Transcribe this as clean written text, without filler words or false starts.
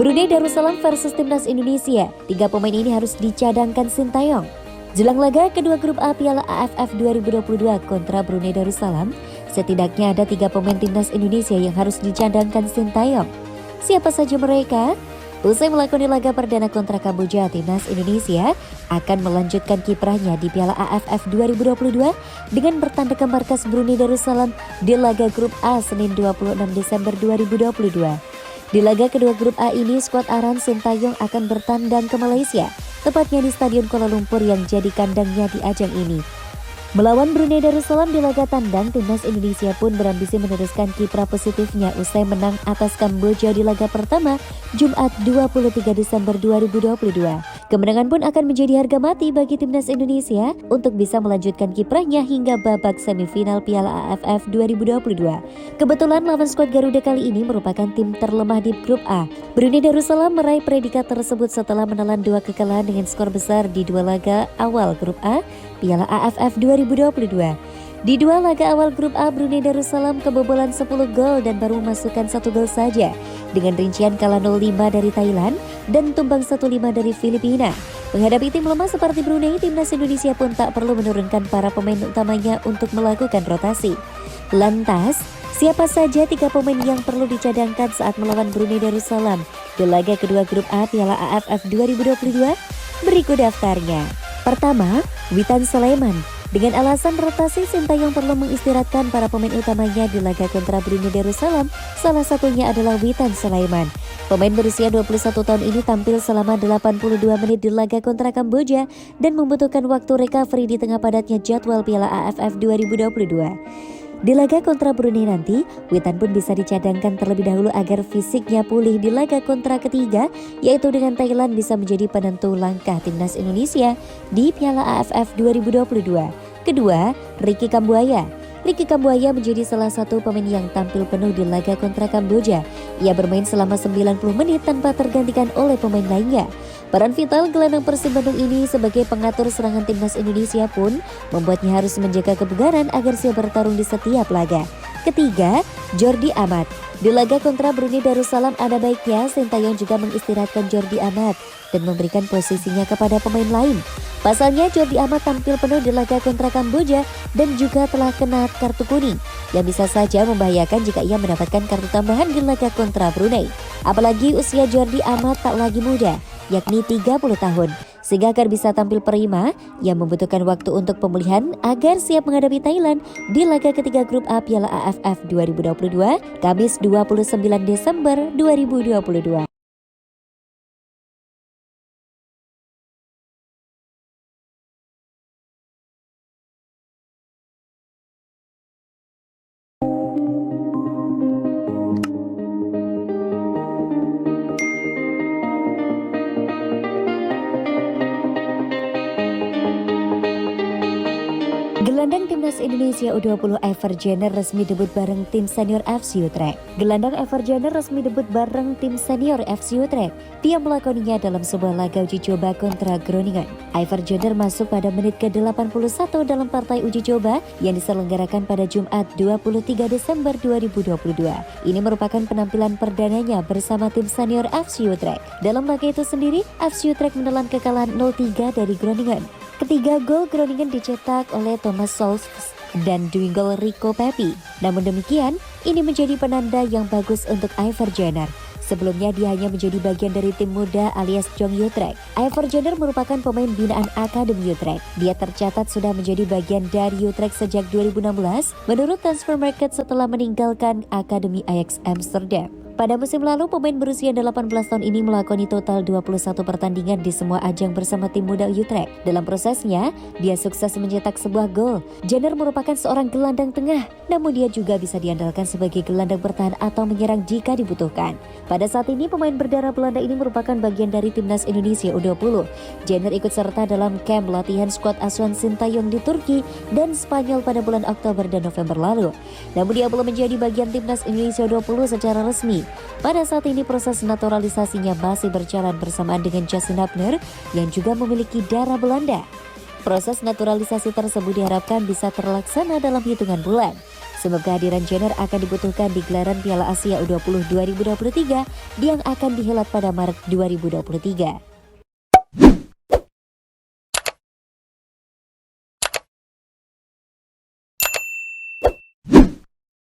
Brunei Darussalam versus Timnas Indonesia. 3 pemain ini harus dicadangkan Sintayong. Jelang laga kedua grup A Piala AFF 2022 kontra Brunei Darussalam, setidaknya ada 3 pemain Timnas Indonesia yang harus dicadangkan Sintayong. Siapa saja mereka? Usai melakoni laga perdana kontra Kamboja, Timnas Indonesia akan melanjutkan kiprahnya di Piala AFF 2022 dengan bertandang ke markas Brunei Darussalam di laga grup A Senin 26 Desember 2022. Di laga kedua grup A ini, skuad Aran Sintayong akan bertandang ke Malaysia, tepatnya di Stadion Kuala Lumpur yang jadi kandangnya di ajang ini. Melawan Brunei Darussalam di laga tandang, Timnas Indonesia pun berambisi meneruskan kiprah positifnya usai menang atas Kamboja di laga pertama Jumat 23 Desember 2022. Kemenangan pun akan menjadi harga mati bagi Timnas Indonesia untuk bisa melanjutkan kiprahnya hingga babak semifinal Piala AFF 2022. Kebetulan lawan skuad Garuda kali ini merupakan tim terlemah di grup A. Brunei Darussalam meraih predikat tersebut setelah menelan 2 kekalahan dengan skor besar di 2 laga awal grup A Piala AFF 2022. Di 2 laga awal grup A, Brunei Darussalam kebobolan 10 gol dan baru memasukkan 1 gol saja, dengan rincian kalah 0-5 dari Thailand dan tumbang 1-5 dari Filipina. Menghadapi tim lemah seperti Brunei, Timnas Indonesia pun tak perlu menurunkan para pemain utamanya untuk melakukan rotasi. Lantas, siapa saja 3 pemain yang perlu dicadangkan saat melawan Brunei Darussalam di laga kedua grup A Piala AFF 2022? Berikut daftarnya. Pertama, Witan Sulaiman. Dengan alasan rotasi, Sintayong perlu mengistirahatkan para pemain utamanya di laga kontra Brunei Darussalam. Salah satunya adalah Witan Sulaiman. Pemain berusia 21 tahun ini tampil selama 82 menit di laga kontra Kamboja dan membutuhkan waktu recovery di tengah padatnya jadwal Piala AFF 2022. Di laga kontra Brunei nanti, Witan pun bisa dicadangkan terlebih dahulu agar fisiknya pulih di laga kontra ketiga, yaitu dengan Thailand bisa menjadi penentu langkah Timnas Indonesia di Piala AFF 2022. Kedua, Ricky Kambuaya. Ricky Kambuaya menjadi salah satu pemain yang tampil penuh di laga kontra Kamboja. Ia bermain selama 90 menit tanpa tergantikan oleh pemain lainnya. Peran vital gelandang Persib Bandung ini sebagai pengatur serangan Timnas Indonesia pun membuatnya harus menjaga kebugaran agar siap bertarung di setiap laga. Ketiga, Jordi Amat. Di laga kontra Brunei Darussalam ada baiknya Sintayong juga mengistirahatkan Jordi Amat dan memberikan posisinya kepada pemain lain. Pasalnya Jordi Amat tampil penuh di laga kontra Kamboja dan juga telah kena kartu kuning yang bisa saja membahayakan jika ia mendapatkan kartu tambahan di laga kontra Brunei. Apalagi usia Jordi Amat tak lagi muda, yakni 30 tahun. Sehingga agar bisa tampil prima, ia membutuhkan waktu untuk pemulihan agar siap menghadapi Thailand di laga ketiga grup A Piala AFF 2022, Kamis 29 Desember 2022. Gelandang Timnas Indonesia U20 Evergener resmi debut bareng tim senior FC Utrecht. Gelandang Evergener resmi debut bareng tim senior FC Utrecht. Dia melakoninya dalam sebuah laga uji coba kontra Groningen. Evergener masuk pada menit ke-81 dalam partai uji coba yang diselenggarakan pada Jumat 23 Desember 2022. Ini merupakan penampilan perdananya bersama tim senior FC Utrecht. Dalam laga itu sendiri, FC Utrecht menelan kekalahan 0-3 dari Groningen. Ketiga gol Groningen dicetak oleh Thomas Solskjaer dan 2 gol Rico Pepi. Namun demikian, ini menjadi penanda yang bagus untuk Evergener. Sebelumnya dia hanya menjadi bagian dari tim muda alias Jong Utrecht. Evergener merupakan pemain binaan Akademi Utrecht. Dia tercatat sudah menjadi bagian dari Utrecht sejak 2016 menurut Transfer Market setelah meninggalkan Akademi Ajax Amsterdam. Pada musim lalu, pemain berusia 18 tahun ini melakoni total 21 pertandingan di semua ajang bersama tim muda Utrecht. Dalam prosesnya, dia sukses mencetak sebuah gol. Jenner merupakan seorang gelandang tengah, namun dia juga bisa diandalkan sebagai gelandang bertahan atau menyerang jika dibutuhkan. Pada saat ini, pemain berdarah Belanda ini merupakan bagian dari Timnas Indonesia U20. Jenner ikut serta dalam camp latihan skuad asuhan Sintayong di Turki dan Spanyol pada bulan Oktober dan November lalu. Namun dia belum menjadi bagian Timnas Indonesia U20 secara resmi. Pada saat ini proses naturalisasinya masih berjalan bersamaan dengan Justin Hubner yang juga memiliki darah Belanda. Proses naturalisasi tersebut diharapkan bisa terlaksana dalam hitungan bulan. sebab kehadiran Jenner akan dibutuhkan di gelaran Piala Asia U20 2023 yang akan dihelat pada Maret 2023.